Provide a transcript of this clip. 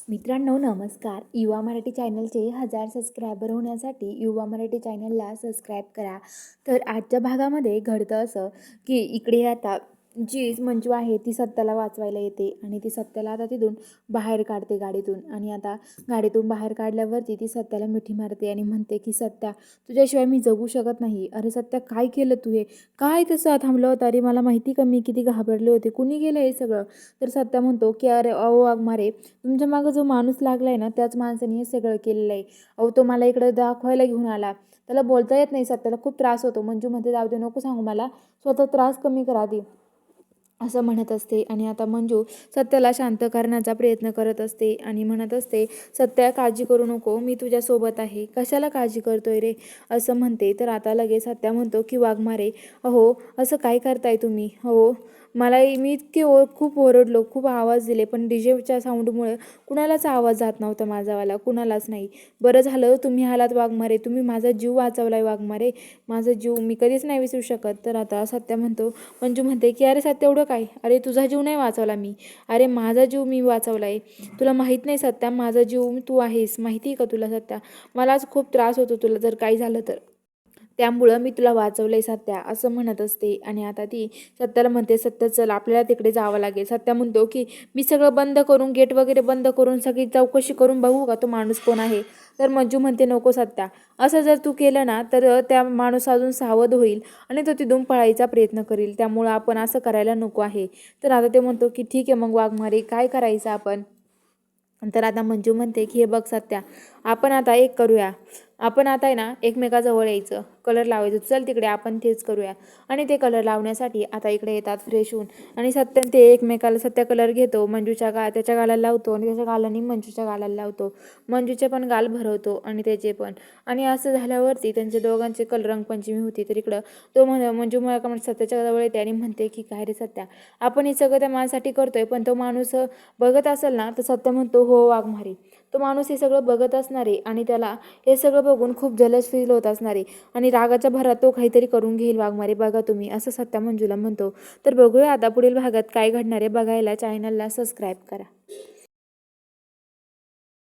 मित्रांनो नमस्कार. युवा मराठी चॅनलचे 1000 सबस्क्रायबर होण्यासाठी युवा मराठी चॅनलला सबस्क्राईब करा. तर आजच्या भागामध्ये घडतं असं की इकडे आता जी मंजू आहे ती सत्याला वाचवायला येते आणि ती सत्याला आता तिथून बाहेर काढते गाडीतून. आणि आता गाडीतून बाहेर काढल्यावरती ती सत्याला मिठी मारते आणि म्हणते की सत्या, तुझ्याशिवाय मी जगू शकत नाही. अरे सत्या, काय केलं तू हे? काय तसं थांबलं होतं? अरे मला माहिती का मी किती घाबरले होते, कुणी केलं हे सगळं? तर सत्या म्हणतो की अरे अहो वाघमारे, तुमच्या मागं जो माणूस लागला आहे ना, त्याच माणसाने हे सगळं केलेलं आहे. अहो तो मला इकडं दाखवायला घेऊन आला. त्याला बोलता येत नाही. सत्याला खूप त्रास होतो. मंजू म्हणते जाऊ दे, नको सांगू मला, स्वतः त्रास कमी करा आधी, असं म्हणत असते. आणि आता मंजू सत्याला शांत करण्याचा प्रयत्न करत असते आणि म्हणत असते, सत्या काळजी करू नको, मी तुझ्यासोबत आहे. कशाला काळजी करतोय रे, असं म्हणते. तर आता लगेच सत्या म्हणतो की वाघमारे, अहो असं काय करताय तुम्ही? हो, मी इतके खूप ओरडलो, खूप आवाज दिले, पण डीजेच्या साऊंडमुळे कुणालाच आवाज जात नव्हता माझावाला, कुणालाच नाही. बरं झालं तुम्ही आलात वाघमारे, तुम्ही माझा जीव वाचवलाय वाघमारे, माझा जीव मी कधीच नाही विसरू शकत. तर आता सत्या म्हणतो, मंजू म्हणते की अरे सत्या एवढं काय? अरे तुझा जीव नाही वाचवला मी, अरे माझा जीव मी वाचवला आहे. तुला माहीत नाही सत्या, माझा जीव तू आहेस, माहिती आहे का तुला सत्या? मलाच खूप त्रास होतो तुला जर काही झालं तर, त्यामुळं मी तुला वाचवलंय सत्या, असं म्हणत असते. आणि आता ती सत्याला म्हणते, सत्या चल आपल्याला तिकडे जावं लागेल. सत्या म्हणतो की मी सगळं बंद करून, गेट वगैरे बंद करून सगळी चौकशी करून बघू का तो माणूस कोण आहे? तर मंजू म्हणते नको सत्या, असं जर तू केलं ना तर त्या माणूस अजून सावध होईल आणि तो तिथून पळायचा प्रयत्न करेल, त्यामुळं आपण असं करायला नको आहे. तर आता ते म्हणतो की ठीक आहे मग वाघमारे, काय करायचं आपण? तर आता मंजू म्हणते की हे बघ सत्या, आपण आता एक करूया, आपण आता आहे ना एकमेकाजवळ यायचं, कलर लावायचं, चल तिकडे आपण तेच करूया. आणि ते कलर लावण्यासाठी आता इकडे येतात फ्रेश होऊन. आणि सत्या ते एकमेकाला, सत्या कलर घेतो, त्याच्या गालाला लावतो आणि त्याच्या गालाने मंजूच्या गालाला लावतो, मंजूचे पण गाल भरवतो आणि त्याचे पण. आणि असं झाल्यावरती त्यांच्या दोघांचे रंगपंचमी होती. तर इकडं मंजू मला सत्याच्या जवळ येते आणि म्हणते की काय रे सत्या, आपण हे सगळं त्या माणसासाठी करतोय, पण तो माणूस बघत असेल ना? तर सत्य म्हणतो हो वाघमारे, तो माणूस हे सगळं बघत असणार आहे आणि त्याला हे सगळं बघून खूप जलस फील होत असणार आहे आणि रागाच्या भरात तो काहीतरी करून घेईल वाघमारे, बघा तुम्ही, असं सत्या मंजूला म्हणतो. तर बघूया आता पुढील भागात काय घडणार आहे. बघायला चॅनलला सबस्क्राईब करा.